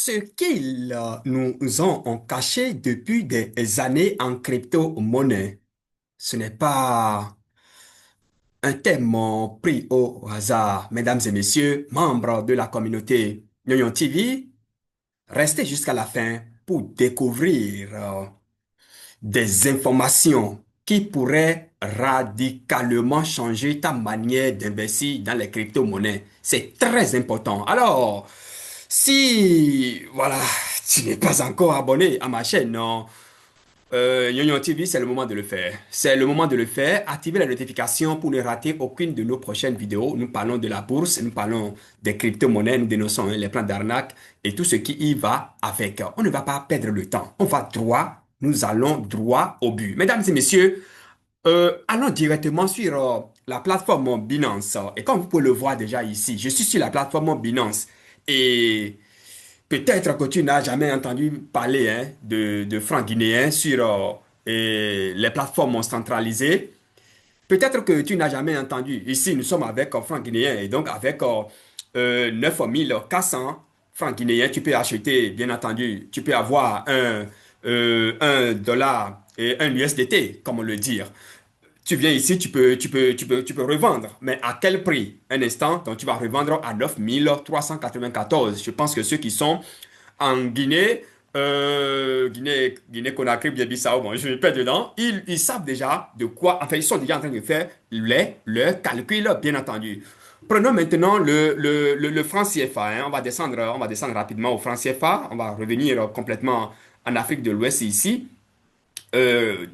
Ce qu'ils nous ont caché depuis des années en crypto-monnaie, ce n'est pas un thème pris au hasard. Mesdames et messieurs, membres de la communauté Nyoyon TV, restez jusqu'à la fin pour découvrir des informations qui pourraient radicalement changer ta manière d'investir dans les crypto-monnaies. C'est très important. Alors, si, voilà, tu n'es pas encore abonné à ma chaîne, non, Yon TV, c'est le moment de le faire. C'est le moment de le faire. Activez la notification pour ne rater aucune de nos prochaines vidéos. Nous parlons de la bourse, nous parlons des crypto-monnaies, nous dénonçons les plans d'arnaque et tout ce qui y va avec. On ne va pas perdre le temps. On va droit, nous allons droit au but. Mesdames et messieurs, allons directement sur la plateforme Binance. Et comme vous pouvez le voir déjà ici, je suis sur la plateforme Binance. Et peut-être que tu n'as jamais entendu parler hein, de francs guinéens sur les plateformes centralisées. Peut-être que tu n'as jamais entendu. Ici, nous sommes avec francs guinéens et donc avec 9400 francs guinéens, tu peux acheter, bien entendu, tu peux avoir un dollar et un USDT, comme on le dit. Tu viens ici, tu peux revendre. Mais à quel prix? Un instant, donc tu vas revendre à 9394. Je pense que ceux qui sont en Guinée, Guinée-Conakry, Guinée-Bissau, bon, je ne vais pas dedans, ils savent déjà de quoi, enfin, ils sont déjà en train de faire leurs calculs, bien entendu. Prenons maintenant le franc CFA, hein. On va descendre rapidement au franc CFA. On va revenir complètement en Afrique de l'Ouest ici.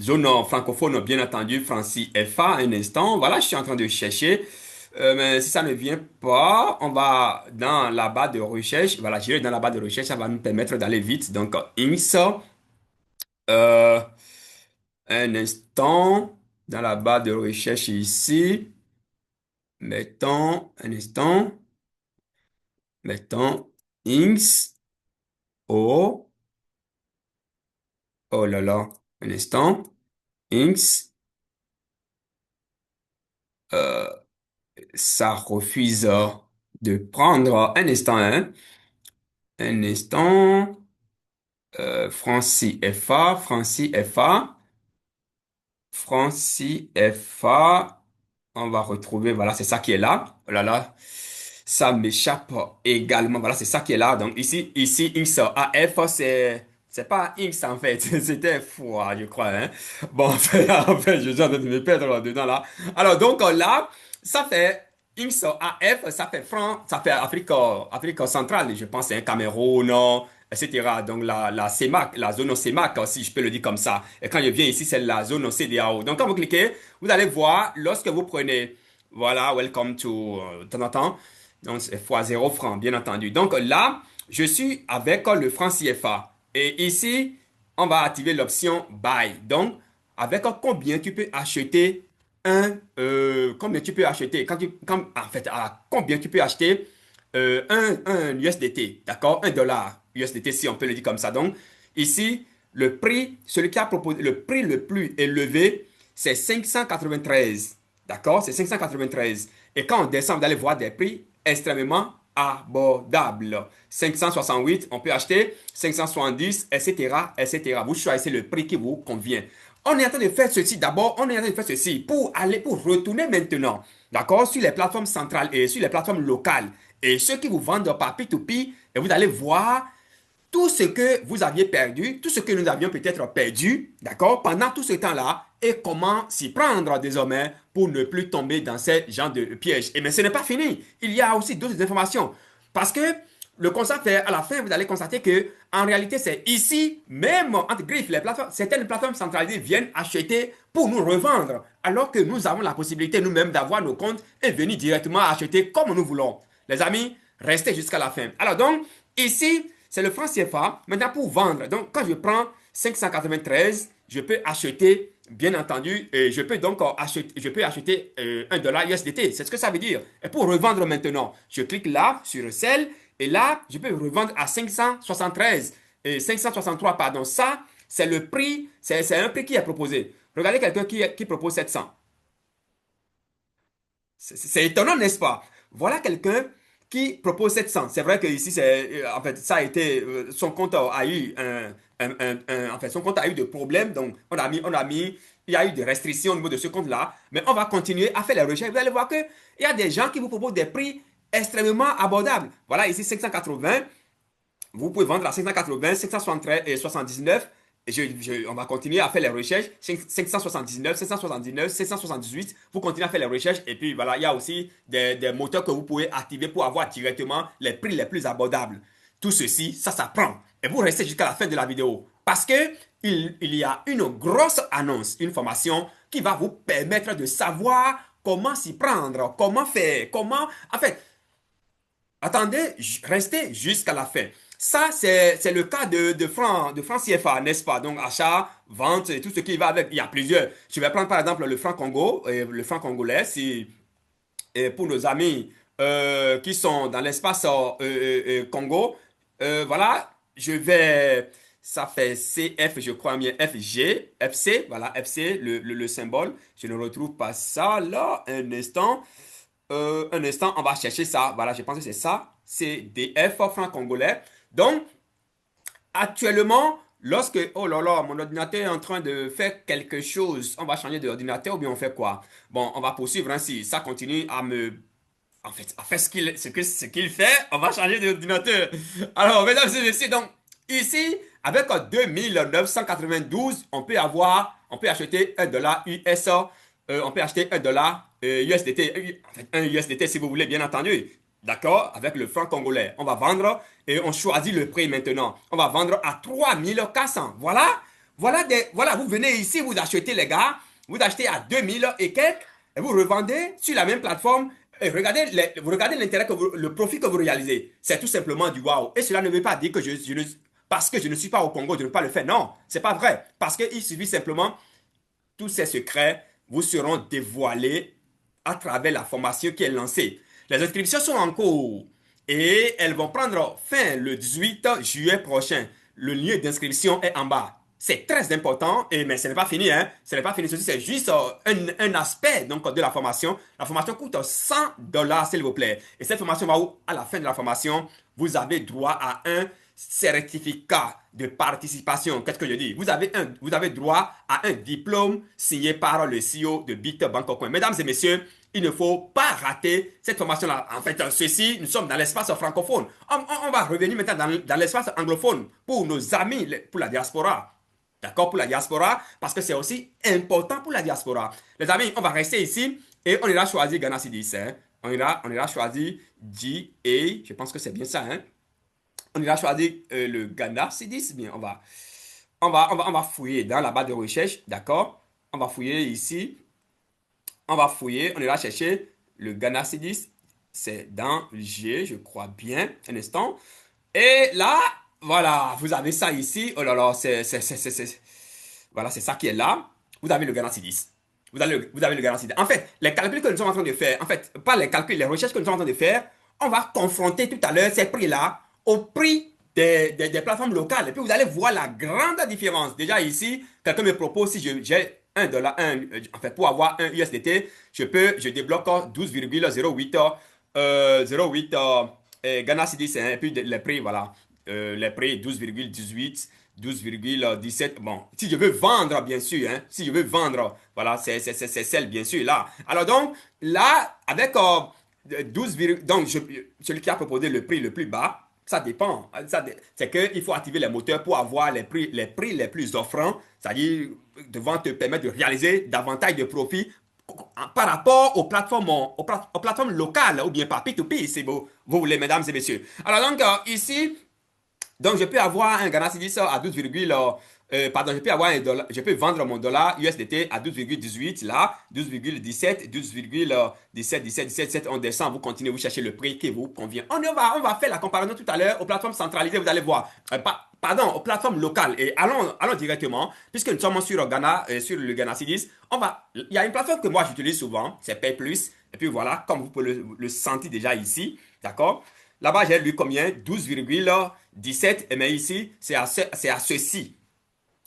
Zone francophone, bien entendu, Francis FA, un instant. Voilà, je suis en train de chercher. Mais si ça ne vient pas, on va dans la barre de recherche. Voilà, j'irai dans la barre de recherche, ça va nous permettre d'aller vite. Donc, INS, euh, un instant, dans la barre de recherche ici. Mettons, un instant, mettons INS, oh, oh là là, un instant, INS, euh, ça refuse de prendre un instant, hein. Un instant. Francis FA, Francis FA, Francis FA. On va retrouver, voilà, c'est ça qui est là. Oh là là, ça m'échappe également. Voilà, c'est ça qui est là. Donc ici, Inks AF, c'est pas Inks en fait. C'était foi, je crois, hein. Bon, en fait, je suis en train de me perdre là-dedans là. Alors, donc là, ça fait Inks AF, ça fait ça fait Afrique centrale, je pense, hein, Cameroun, etc. Donc la CEMAC, la zone CEMAC, si je peux le dire comme ça. Et quand je viens ici, c'est la zone CEDEAO. Donc quand vous cliquez, vous allez voir, lorsque vous prenez, voilà, welcome to, de temps en temps, donc c'est fois 0 francs, bien entendu. Donc là, je suis avec le franc CFA. Et ici, on va activer l'option buy. Donc, avec combien tu peux acheter combien tu peux acheter, en fait, à combien tu peux acheter un USDT, d'accord? Un dollar USDT, si on peut le dire comme ça. Donc, ici, le prix, celui qui a proposé, le prix le plus élevé, c'est 593. D'accord? C'est 593. Et quand on descend, vous allez voir des prix extrêmement abordables. 568, on peut acheter 570, etc., etc. Vous choisissez le prix qui vous convient. On est en train de faire ceci d'abord, on est en train de faire ceci pour retourner maintenant, d'accord, sur les plateformes centrales et sur les plateformes locales. Et ceux qui vous vendent par P2P, et vous allez voir tout ce que vous aviez perdu, tout ce que nous avions peut-être perdu, d'accord, pendant tout ce temps-là, et comment s'y prendre désormais pour ne plus tomber dans ces genres de pièges. Et mais ce n'est pas fini. Il y a aussi d'autres informations. Parce que le constat fait, à la fin, vous allez constater que, en réalité, c'est ici, même entre griffes, les plateformes, certaines plateformes centralisées viennent acheter pour nous revendre, alors que nous avons la possibilité nous-mêmes d'avoir nos comptes et venir directement acheter comme nous voulons. Les amis, restez jusqu'à la fin. Alors donc, ici, c'est le franc CFA. Maintenant, pour vendre, donc quand je prends 593, je peux acheter, bien entendu, et je peux donc acheter un dollar USDT. C'est ce que ça veut dire. Et pour revendre maintenant, je clique là sur Sell et là, je peux revendre à 573 et 563, pardon. Ça, c'est le prix, c'est un prix qui est proposé. Regardez quelqu'un qui propose 700. C'est étonnant, n'est-ce pas? Voilà quelqu'un qui propose 700. C'est vrai que ici, c'est, en fait, ça a été, son compte a eu en fait, son compte a eu des problèmes. Donc, il y a eu des restrictions au niveau de ce compte-là. Mais on va continuer à faire les recherches. Vous allez voir qu'il y a des gens qui vous proposent des prix extrêmement abordables. Voilà, ici, 580. Vous pouvez vendre à 580, 573 et 79. On va continuer à faire les recherches. 579, 579, 578. Vous continuez à faire les recherches. Et puis voilà, il y a aussi des moteurs que vous pouvez activer pour avoir directement les prix les plus abordables. Tout ceci, ça prend. Et vous restez jusqu'à la fin de la vidéo. Parce que il y a une grosse annonce, une formation qui va vous permettre de savoir comment s'y prendre, comment faire, comment... En fait, attendez, restez jusqu'à la fin. Ça, c'est le cas de franc CFA, n'est-ce pas? Donc, achat, vente et tout ce qui va avec. Il y a plusieurs. Je vais prendre par exemple le franc Congo, le franc congolais. Si, et pour nos amis qui sont dans l'espace Congo, voilà, je vais. Ça fait CF, je crois bien, FG, FC, voilà, FC, le symbole. Je ne retrouve pas ça là, un instant, on va chercher ça. Voilà, je pense que c'est ça. C'est DF, franc congolais. Donc, actuellement, lorsque, oh là là, mon ordinateur est en train de faire quelque chose, on va changer d'ordinateur ou bien on fait quoi? Bon, on va poursuivre ainsi. Ça continue à me... En fait, à faire ce qu'il fait, on va changer d'ordinateur. Alors, mesdames et messieurs, donc, ici, avec 2992, on peut acheter un dollar US, on peut acheter un dollar USDT, en fait, un USDT si vous voulez, bien entendu. D'accord? Avec le franc congolais. On va vendre et on choisit le prix maintenant. On va vendre à 3400. Voilà. Voilà, vous venez ici, vous achetez les gars. Vous achetez à 2000 et quelques et vous revendez sur la même plateforme. Et vous regardez l'intérêt le profit que vous réalisez. C'est tout simplement du wow. Et cela ne veut pas dire que parce que je ne suis pas au Congo, je ne peux pas le faire. Non, c'est pas vrai. Parce qu'il suffit simplement, tous ces secrets vous seront dévoilés à travers la formation qui est lancée. Les inscriptions sont en cours et elles vont prendre fin le 18 juillet prochain. Le lien d'inscription est en bas. C'est très important, mais ce n'est pas fini. Hein? Ce n'est pas fini. Ceci, c'est juste un aspect donc, de la formation. La formation coûte 100 dollars, s'il vous plaît. Et cette formation va où, à la fin de la formation, vous avez droit à un certificat de participation. Qu'est-ce que je dis? Vous avez droit à un diplôme signé par le CEO de BitBank.coin. Mesdames et messieurs, il ne faut pas rater cette formation-là. En fait, ceci, nous sommes dans l'espace francophone. On va revenir maintenant dans l'espace anglophone pour nos amis, pour la diaspora. D'accord? Pour la diaspora, parce que c'est aussi important pour la diaspora. Les amis, on va rester ici et on ira choisir Ghana Cedis. Hein? On ira choisir GA. Je pense que c'est bien ça. Hein? On ira choisir le Ghana Cedis. Bien, on va fouiller dans la barre de recherche. D'accord? On va fouiller ici. On va fouiller. On ira chercher le Ghana Cedis. C'est dans G, je crois bien. Un instant. Et là, voilà, vous avez ça ici. Oh là là, voilà, c'est ça qui est là. Vous avez le garantie 10. Vous avez le garantie 10. En fait, les calculs que nous sommes en train de faire, en fait, pas les calculs, les recherches que nous sommes en train de faire, on va confronter tout à l'heure ces prix-là au prix des plateformes locales. Et puis vous allez voir la grande différence. Déjà ici, quelqu'un me propose si j'ai un dollar, en fait, pour avoir un USDT, je débloque 12,08 08 Ghana Cedis, et puis les prix, voilà. Les prix 12,18, 12,17. Bon, si je veux vendre, bien sûr, hein, si je veux vendre, voilà, c'est celle, bien sûr, là. Alors donc, là, avec 12, donc, celui qui a proposé le prix le plus bas, ça dépend. C'est qu'il faut activer les moteurs pour avoir les prix les plus offrants, c'est-à-dire devant te permettre de réaliser davantage de profits par rapport aux plateformes locales ou bien par P2P, si vous voulez, mesdames et messieurs. Alors donc, ici, donc je peux avoir un Ghana Cedis à 12, pardon, je peux vendre mon dollar USDT à 12,18 là, 12,17, 12,17, 17, 17, 7, on descend, vous continuez, vous cherchez le prix qui vous convient. On va faire la comparaison tout à l'heure aux plateformes centralisées, vous allez voir. Pardon, aux plateformes locales. Et allons directement, puisque nous sommes sur Ghana, sur le Ghana Cedis, il y a une plateforme que moi j'utilise souvent, c'est PayPlus. Et puis voilà, comme vous pouvez le sentir déjà ici, d'accord? Là-bas, j'ai lu combien? 12,17. Mais ici, c'est à ceci.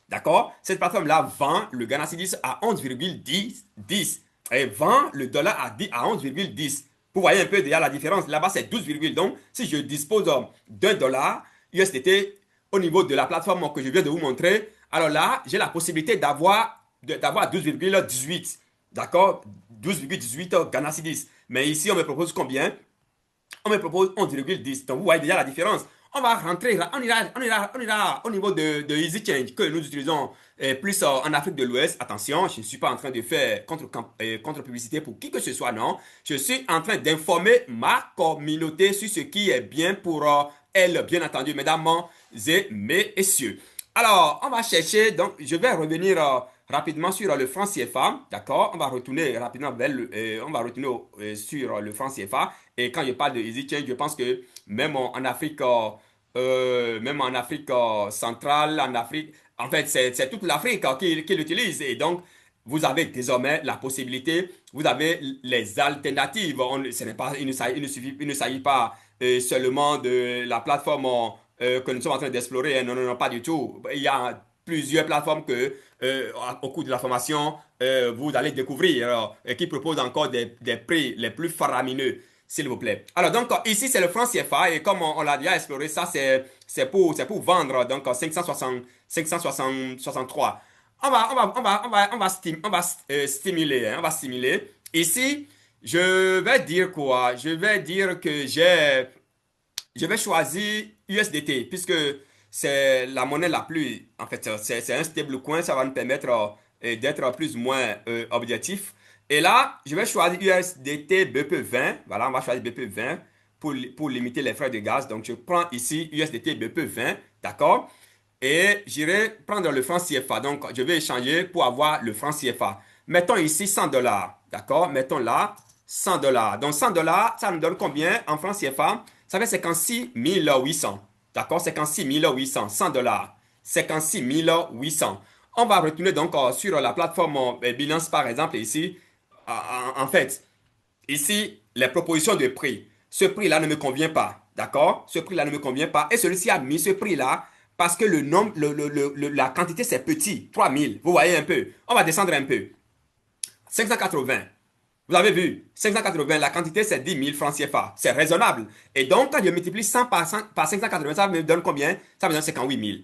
D'accord? Cette plateforme-là vend le Ghana Cedis à 11,10. Elle vend le dollar à 11,10. Vous voyez un peu déjà la différence. Là-bas, c'est 12, donc si je dispose d'un dollar USDT au niveau de la plateforme que je viens de vous montrer, alors là, j'ai la possibilité d'avoir 12,18. D'accord? 12,18 Ghana Cedis. Mais ici, on me propose combien? On me propose 11,10. Donc, vous voyez déjà la différence. On va rentrer, on ira au niveau de Easy Change que nous utilisons plus en Afrique de l'Ouest. Attention, je ne suis pas en train de faire contre-publicité pour qui que ce soit, non. Je suis en train d'informer ma communauté sur ce qui est bien pour elle, bien entendu, mesdames et messieurs. Alors, on va chercher, donc je vais revenir rapidement sur le franc CFA, d'accord? On va retourner rapidement on va retourner sur le franc CFA. Et quand je parle de Easy Change, je pense que même en Afrique centrale, en Afrique, en fait, c'est toute l'Afrique qui l'utilise. Et donc, vous avez désormais la possibilité, vous avez les alternatives. Ce n'est pas, il ne s'agit pas seulement de la plateforme que nous sommes en train d'explorer. Hein. Non, non, non, pas du tout. Il y a plusieurs plateformes que, au cours de la formation, vous allez découvrir qui proposent encore des prix les plus faramineux, s'il vous plaît. Alors, donc, ici, c'est le franc CFA et comme on l'a déjà exploré, ça, c'est pour vendre, donc 563. On va stimuler, hein, on va stimuler. Ici, je vais dire quoi? Je vais dire que je vais choisir USDT puisque c'est la monnaie la plus, en fait, c'est un stablecoin, ça va nous permettre d'être plus ou moins objectif. Et là, je vais choisir USDT BP20. Voilà, on va choisir BP20 pour limiter les frais de gaz. Donc, je prends ici USDT BP20, d'accord? Et j'irai prendre le franc CFA. Donc, je vais échanger pour avoir le franc CFA. Mettons ici 100 dollars, d'accord? Mettons là 100 dollars. Donc, 100 dollars, ça nous donne combien en franc CFA? Ça fait 56 800. D'accord? 56 800. 100 dollars. 56 800. On va retourner donc sur la plateforme Binance, par exemple, ici. En fait, ici, les propositions de prix. Ce prix-là ne me convient pas. D'accord? Ce prix-là ne me convient pas. Et celui-ci a mis ce prix-là parce que le nombre, la quantité, c'est petit. 3000. Vous voyez un peu. On va descendre un peu. 580. Vous avez vu, 580, la quantité c'est 10 000 francs CFA. C'est raisonnable. Et donc, quand je multiplie 100 par 580, ça me donne combien? Ça me donne 58 000.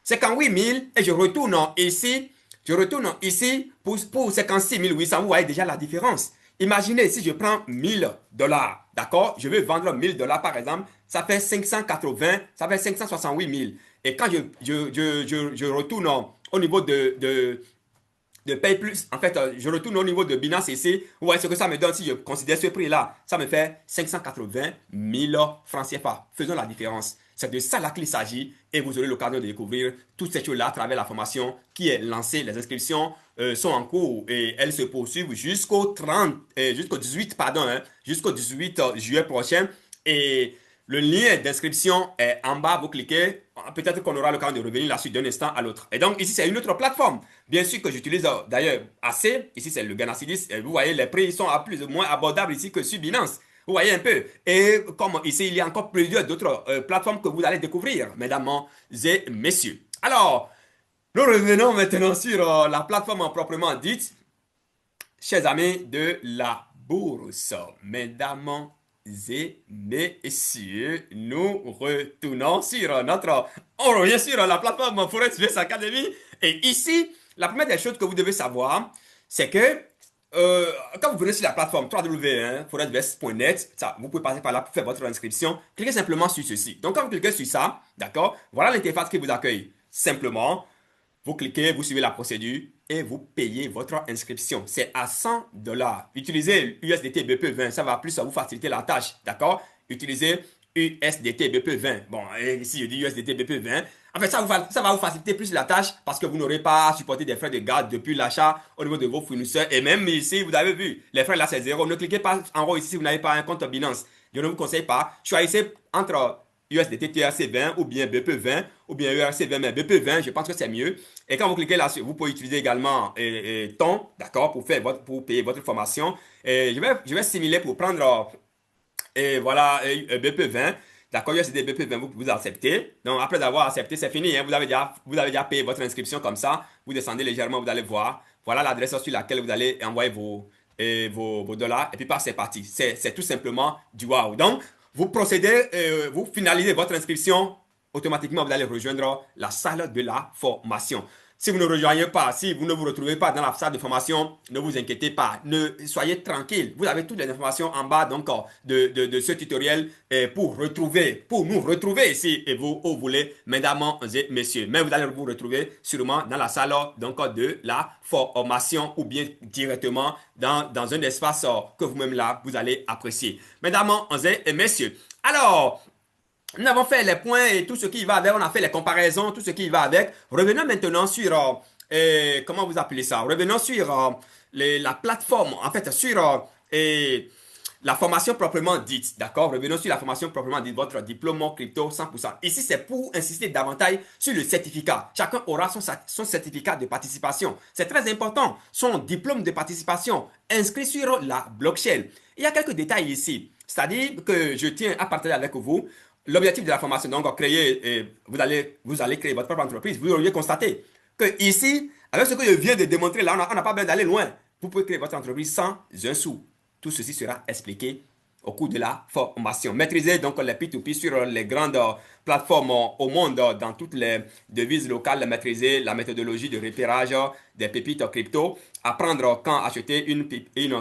58 000 et je retourne ici pour 56 800. Vous voyez déjà la différence. Imaginez si je prends 1000 dollars, d'accord? Je veux vendre 1000 dollars par exemple, ça fait 580, ça fait 568 000. Et quand je retourne au niveau de paye plus. En fait, je retourne au niveau de Binance ici. Vous voyez ce que ça me donne si je considère ce prix-là. Ça me fait 580 000 francs CFA. Faisons la différence. C'est de ça là qu'il s'agit et vous aurez l'occasion de découvrir toutes ces choses-là à travers la formation qui est lancée. Les inscriptions sont en cours et elles se poursuivent jusqu'au 18, pardon, hein, jusqu'au 18 juillet prochain. Et le lien d'inscription est en bas, vous cliquez. Peut-être qu'on aura l'occasion de revenir là-dessus d'un instant à l'autre. Et donc, ici, c'est une autre plateforme. Bien sûr que j'utilise d'ailleurs assez. Ici, c'est le Ghana Cedis. Et vous voyez, les prix sont à plus ou moins abordables ici que sur Binance. Vous voyez un peu. Et comme ici, il y a encore plusieurs d'autres plateformes que vous allez découvrir, mesdames et messieurs. Alors, nous revenons maintenant sur la plateforme proprement dite, chers amis de la bourse. Mesdames et messieurs, nous retournons sur on revient sur la plateforme Forex Academy. Et ici, la première des choses que vous devez savoir, c'est que quand vous venez sur la plateforme www.forexvest.net, vous pouvez passer par là pour faire votre inscription. Cliquez simplement sur ceci. Donc, quand vous cliquez sur ça, d'accord, voilà l'interface qui vous accueille. Simplement, vous cliquez, vous suivez la procédure et vous payez votre inscription. C'est à 100 dollars. Utilisez USDT BP20, ça va plus vous faciliter la tâche, d'accord? Utilisez USDT BP20. Bon, ici je dis USDT BP20. En fait, ça va vous faciliter plus la tâche parce que vous n'aurez pas à supporter des frais de garde depuis l'achat au niveau de vos fournisseurs. Et même ici, vous avez vu, les frais là c'est zéro. Ne cliquez pas en haut ici si vous n'avez pas un compte Binance. Je ne vous conseille pas. Choisissez entre USDT TRC20 ou bien BP20 ou bien ERC20 mais BP20 je pense que c'est mieux et quand vous cliquez là vous pouvez utiliser également ton d'accord pour payer votre formation et je vais simuler pour prendre et voilà BP20 d'accord USDT BP20 vous acceptez donc après avoir accepté c'est fini hein, vous avez déjà payé votre inscription comme ça vous descendez légèrement vous allez voir voilà l'adresse sur laquelle vous allez envoyer vos dollars. Et puis, c'est parti. C'est tout simplement du wow. Donc, vous procédez, vous finalisez votre inscription. Automatiquement, vous allez rejoindre la salle de la formation. Si vous ne rejoignez pas, si vous ne vous retrouvez pas dans la salle de formation, ne vous inquiétez pas, soyez tranquille. Vous avez toutes les informations en bas donc, de ce tutoriel pour nous retrouver ici et vous où vous voulez, mesdames et messieurs. Mais vous allez vous retrouver sûrement dans la salle donc, de la formation ou bien directement dans un espace que vous-même là, vous allez apprécier. Mesdames et messieurs, alors, nous avons fait les points et tout ce qui va avec, on a fait les comparaisons, tout ce qui va avec. Revenons maintenant sur, comment vous appelez ça? Revenons sur la plateforme, en fait, sur la formation proprement dite, d'accord? Revenons sur la formation proprement dite, votre diplôme crypto 100%. Ici, c'est pour insister davantage sur le certificat. Chacun aura son certificat de participation. C'est très important, son diplôme de participation inscrit sur la blockchain. Il y a quelques détails ici, c'est-à-dire que je tiens à partager avec vous. L'objectif de la formation, donc, vous allez créer votre propre entreprise. Vous auriez constaté que ici, avec ce que je viens de démontrer là, on n'a pas besoin d'aller loin. Vous pouvez créer votre entreprise sans un sou. Tout ceci sera expliqué au cours de la formation. Maîtrisez donc les P2P sur les grandes plateformes au monde, dans toutes les devises locales. Maîtriser la méthodologie de repérage des pépites crypto. Apprendre quand acheter une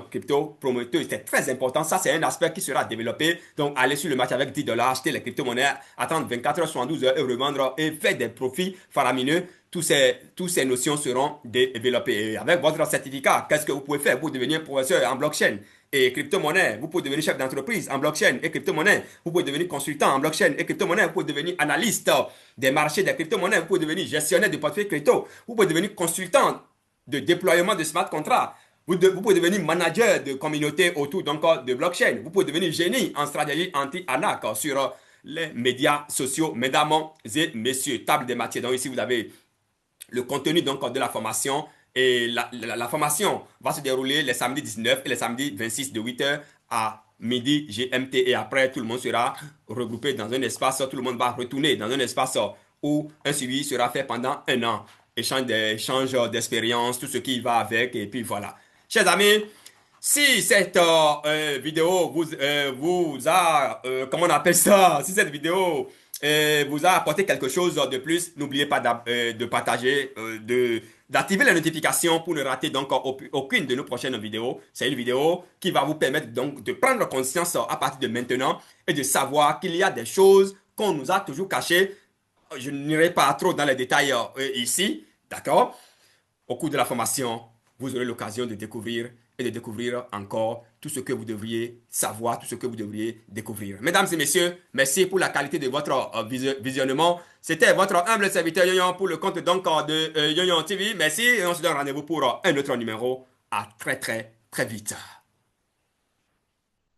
crypto prometteuse. C'est très important. Ça, c'est un aspect qui sera développé. Donc, allez sur le marché avec 10 dollars, acheter les crypto-monnaies, attendre 24 heures, 72 heures et revendre et faire des profits faramineux. Toutes ces notions seront développées. Et avec votre certificat, qu'est-ce que vous pouvez faire pour devenir professeur en blockchain et crypto-monnaie? Vous pouvez devenir chef d'entreprise en blockchain et crypto-monnaie. Vous pouvez devenir consultant en blockchain et crypto-monnaie. Vous pouvez devenir analyste des marchés des crypto-monnaies. Vous pouvez devenir gestionnaire de portefeuille crypto. Vous pouvez devenir consultant de déploiement de smart contracts. Vous pouvez devenir manager de communauté autour de blockchain. Vous pouvez devenir génie en stratégie anti-arnaque sur les médias sociaux. Mesdames et messieurs, table des matières. Donc ici, vous avez le contenu donc, de la formation. Et la formation va se dérouler les samedis 19 et les samedis 26 de 8h à midi GMT. Et après, tout le monde sera regroupé dans un espace. Tout le monde va retourner dans un espace où un suivi sera fait pendant un an. Échange d'expérience, tout ce qui va avec. Et puis voilà. Chers amis, si cette vidéo vous a, comment on appelle ça? Si cette vidéo vous a apporté quelque chose de plus, n'oubliez pas de partager, d'activer les notifications pour ne rater donc aucune de nos prochaines vidéos. C'est une vidéo qui va vous permettre donc de prendre conscience à partir de maintenant et de savoir qu'il y a des choses qu'on nous a toujours cachées. Je n'irai pas trop dans les détails ici, d'accord? Au cours de la formation, vous aurez l'occasion de découvrir et de découvrir encore tout ce que vous devriez savoir, tout ce que vous devriez découvrir. Mesdames et messieurs, merci pour la qualité de votre visionnement. C'était votre humble serviteur Yoyon pour le compte donc de Yoyon TV. Merci et on se donne rendez-vous pour un autre numéro. À très très très vite.